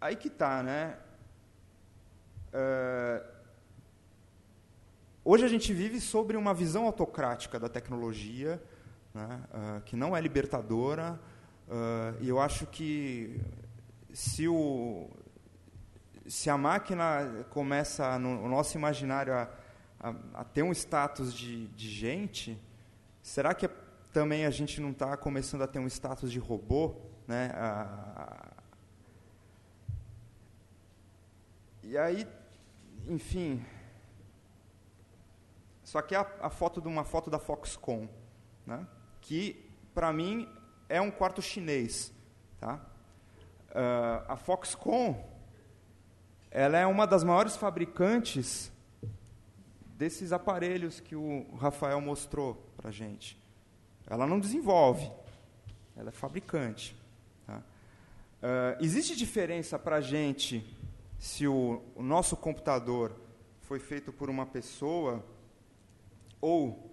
Aí que tá, né? Hoje a gente vive sobre uma visão autocrática da tecnologia, né, que não é libertadora, e eu acho que se a máquina começa, no nosso imaginário, a ter um status de gente, será que também a gente não está começando a ter um status de robô? Né? E aí, enfim... Só que é uma foto da Foxconn, né? Que, para mim, é um quarto chinês. Tá? A Foxconn, ela é uma das maiores fabricantes desses aparelhos que o Rafael mostrou para a gente. Ela não desenvolve, ela é fabricante. Tá? Existe diferença para a gente se o nosso computador foi feito por uma pessoa ou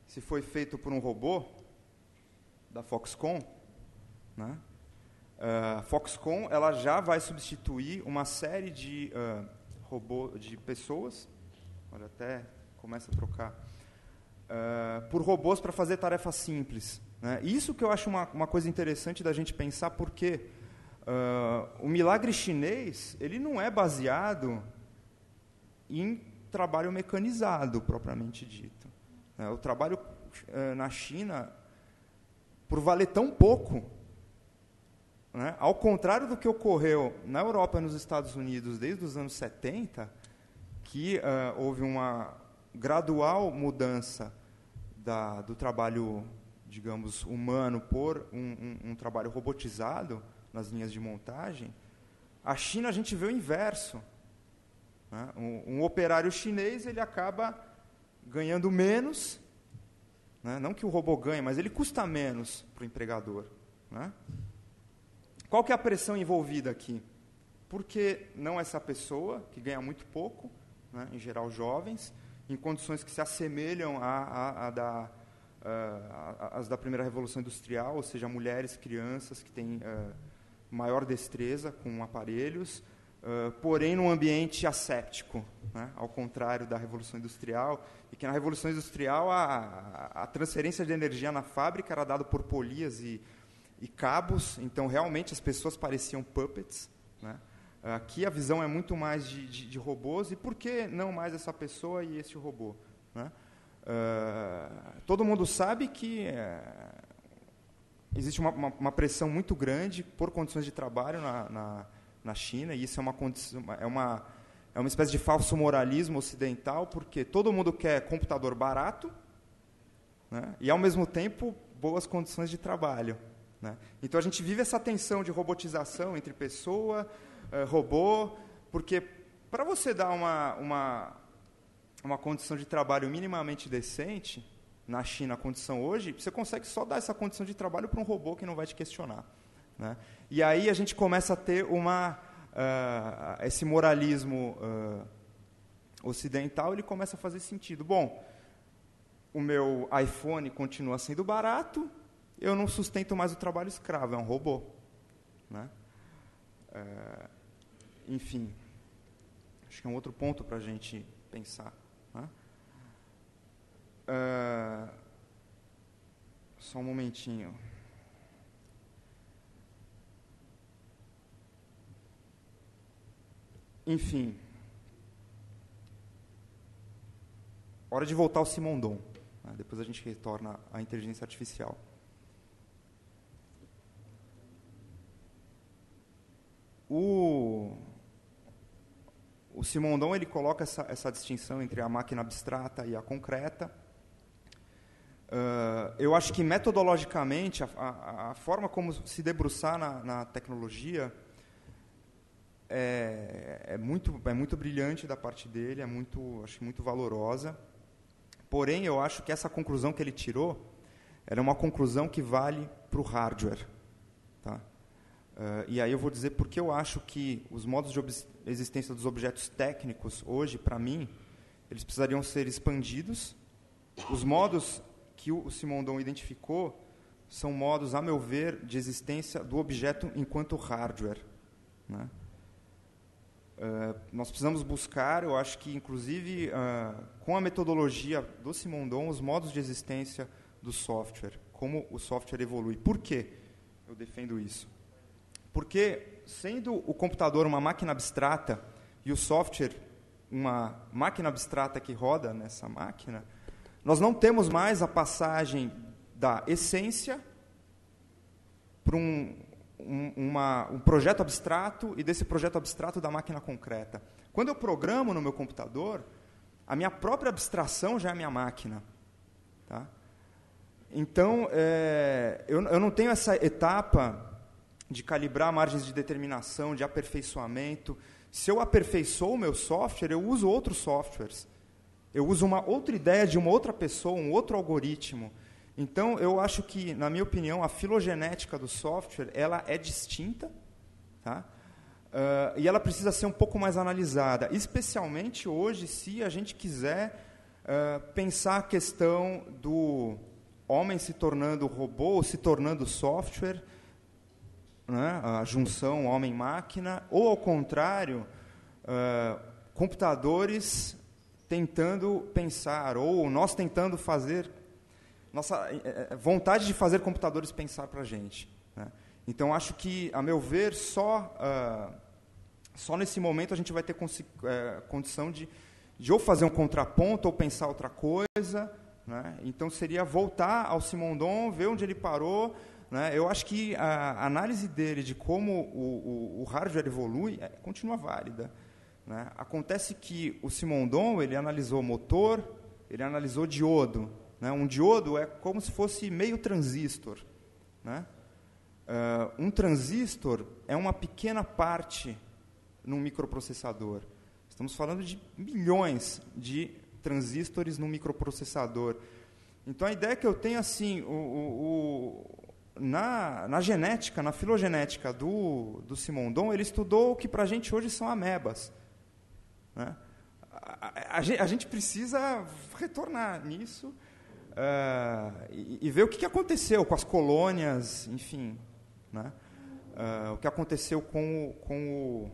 se foi feito por um robô da Foxconn, né? A Foxconn ela já vai substituir uma série de de pessoas, olha, até começa a trocar, por robôs para fazer tarefas simples. Né? Isso que eu acho uma coisa interessante da gente pensar, porque o milagre chinês ele não é baseado em trabalho mecanizado, propriamente dito. O trabalho na China, por valer tão pouco, né, ao contrário do que ocorreu na Europa e nos Estados Unidos desde os anos 70, que houve uma gradual mudança do trabalho, digamos, humano por um trabalho robotizado nas linhas de montagem, a China a gente vê o inverso. Né? Um operário chinês ele acaba ganhando menos, né? Não que o robô ganhe, mas ele custa menos para o empregador. Né? Qual que é a pressão envolvida aqui? Por que não essa pessoa, que ganha muito pouco, né, em geral jovens, em condições que se assemelham às da primeira Revolução Industrial, ou seja, mulheres, crianças que têm maior destreza com aparelhos, porém num ambiente asséptico, né? Ao contrário da Revolução Industrial, e que na Revolução Industrial a transferência de energia na fábrica era dada por polias e cabos, então realmente as pessoas pareciam puppets. Né? Aqui a visão é muito mais de robôs, e por que não mais essa pessoa e esse robô? Né? Todo mundo sabe que existe uma pressão muito grande por condições de trabalho na China, e isso é uma espécie de falso moralismo ocidental, porque todo mundo quer computador barato, né, e, ao mesmo tempo, boas condições de trabalho. Né? Então, a gente vive essa tensão de robotização entre pessoa, robô, porque, para você dar uma condição de trabalho minimamente decente, na China, a condição hoje, você consegue só dar essa condição de trabalho para um robô que não vai te questionar. Né? E aí a gente começa a ter esse moralismo ocidental, ele começa a fazer sentido. Bom, o meu iPhone continua sendo barato, eu não sustento mais o trabalho escravo, é um robô. Né? Enfim, acho que é um outro ponto para a gente pensar. Né? Só um momentinho. Enfim, hora de voltar ao Simondon. Né? Depois a gente retorna à inteligência artificial. O Simondon ele coloca essa distinção entre a máquina abstrata e a concreta. Eu acho que metodologicamente a forma como se debruçar na tecnologia é muito brilhante da parte dele, acho muito valorosa. Porém, eu acho que essa conclusão que ele tirou era uma conclusão que vale para o hardware. Tá? E aí eu vou dizer porque eu acho que os modos de existência dos objetos técnicos, hoje, para mim, eles precisariam ser expandidos. Os modos que o Simondon identificou são modos, a meu ver, de existência do objeto enquanto hardware, né? Nós precisamos buscar, eu acho que, inclusive, com a metodologia do Simondon, os modos de existência do software, como o software evolui. Por quê eu defendo isso? Porque, sendo o computador uma máquina abstrata e o software uma máquina abstrata que roda nessa máquina, nós não temos mais a passagem da essência para um projeto abstrato e desse projeto abstrato da máquina concreta. Quando eu programo no meu computador, a minha própria abstração já é a minha máquina. Tá? Então, eu não tenho essa etapa de calibrar margens de determinação, de aperfeiçoamento. Se eu aperfeiçoo o meu software, eu uso outros softwares. Eu uso uma outra ideia de uma outra pessoa, um outro algoritmo. Então, eu acho que, na minha opinião, a filogenética do software ela é distinta, tá? E ela precisa ser um pouco mais analisada, especialmente hoje, se a gente quiser pensar a questão do homem se tornando robô ou se tornando software, né? A junção homem-máquina, ou, ao contrário, computadores tentando pensar, ou nós tentando fazer... Nossa vontade de fazer computadores pensar para a gente, né? Então, acho que, a meu ver, só nesse momento a gente vai ter condição de ou fazer um contraponto ou pensar outra coisa, né? Então, seria voltar ao Simondon, ver onde ele parou, né? Eu acho que a análise dele de como o hardware evolui continua válida, né? Acontece que o Simondon ele analisou motor, ele analisou diodo. Um diodo é como se fosse meio transistor, né? Um transistor é uma pequena parte num microprocessador. Estamos falando de milhões de transistores num microprocessador. Então, a ideia que eu tenho, assim, na genética, na filogenética do Simondon, ele estudou o que para a gente hoje são amebas, né? A gente precisa retornar nisso, e ver o que aconteceu com as colônias, enfim, né? O que aconteceu com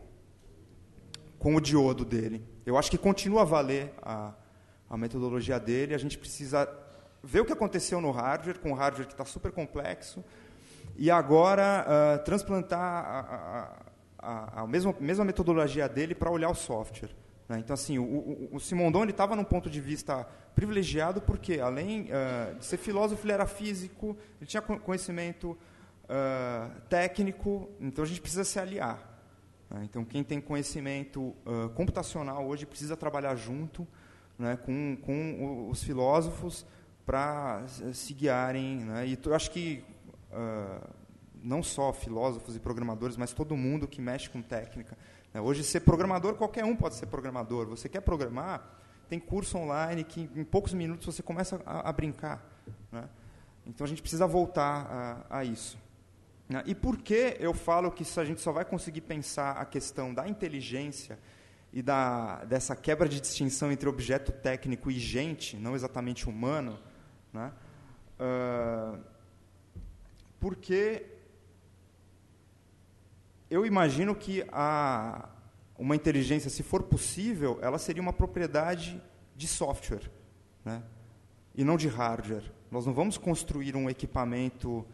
o diodo dele. Eu acho que continua a valer a metodologia dele. A gente precisa ver o que aconteceu no hardware, com o hardware que está super complexo, e agora transplantar a mesma metodologia dele para olhar o software. Então, assim, o Simondon estava num ponto de vista privilegiado porque, além de ser filósofo, ele era físico, ele tinha conhecimento técnico, então a gente precisa se aliar. Então, quem tem conhecimento computacional hoje precisa trabalhar junto, né, com os filósofos para se guiarem, né? E eu acho que não só filósofos e programadores, mas todo mundo que mexe com técnica. Hoje, ser programador, qualquer um pode ser programador. Você quer programar, tem curso online que, em poucos minutos, você começa a brincar, né? Então, a gente precisa voltar a isso. E por que eu falo que a gente só vai conseguir pensar a questão da inteligência e dessa quebra de distinção entre objeto técnico e gente, não exatamente humano, né? Porque eu imagino que uma inteligência, se for possível, ela seria uma propriedade de software, né? E não de hardware. Nós não vamos construir um equipamento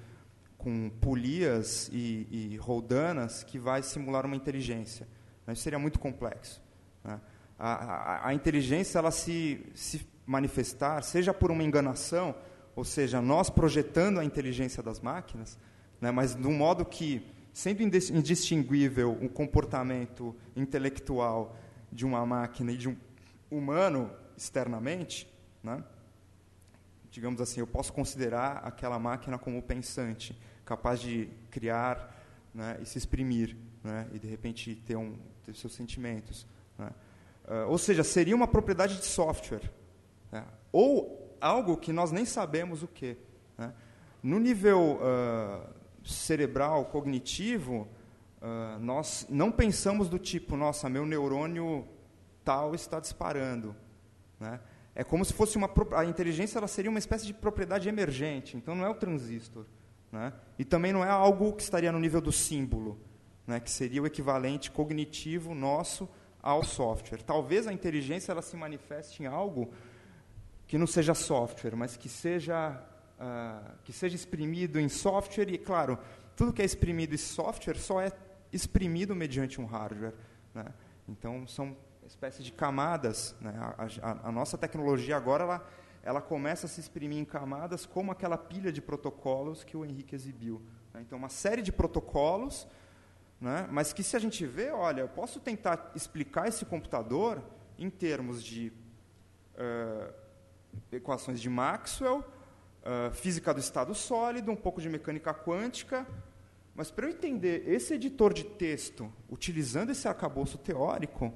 com polias e roldanas que vai simular uma inteligência. Isso seria muito complexo, né? A inteligência, ela se manifestar, seja por uma enganação, ou seja, nós projetando a inteligência das máquinas, né, mas de um modo que, sendo indistinguível o comportamento intelectual de uma máquina e de um humano externamente, né, digamos assim, eu posso considerar aquela máquina como pensante, capaz de criar, né, e se exprimir, né, e, de repente, ter seus sentimentos, né. Ou seja, seria uma propriedade de software, né, ou algo que nós nem sabemos o que, né. No nível cerebral, cognitivo, nós não pensamos do tipo, nossa, meu neurônio tal está disparando, né. É como se fosse a inteligência, ela seria uma espécie de propriedade emergente. Então, não é o transistor, né? E também não é algo que estaria no nível do símbolo, né? Que seria o equivalente cognitivo nosso ao software. Talvez a inteligência ela se manifeste em algo que não seja software, mas que seja exprimido em software. E, claro, tudo que é exprimido em software só é exprimido mediante um hardware, né? Então, são espécies de camadas, né? A nossa tecnologia agora ela começa a se exprimir em camadas como aquela pilha de protocolos que o Henrique exibiu, né? Então, uma série de protocolos, né? Mas que, se a gente vê, olha, eu posso tentar explicar esse computador em termos de equações de Maxwell, física do estado sólido, um pouco de mecânica quântica, mas para eu entender esse editor de texto utilizando esse arcabouço teórico,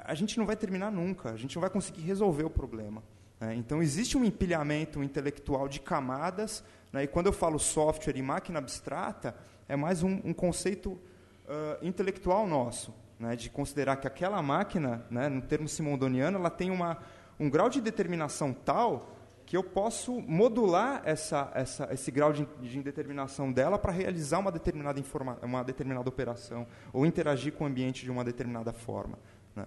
a gente não vai terminar nunca, a gente não vai conseguir resolver o problema, né? Então, existe um empilhamento intelectual de camadas, né? E quando eu falo software e máquina abstrata, é mais um conceito intelectual nosso, né? De considerar que aquela máquina, né, no termo simondoniano, ela tem um grau de determinação tal que eu posso modular esse grau de indeterminação dela para realizar uma determinada operação ou interagir com o ambiente de uma determinada forma, né?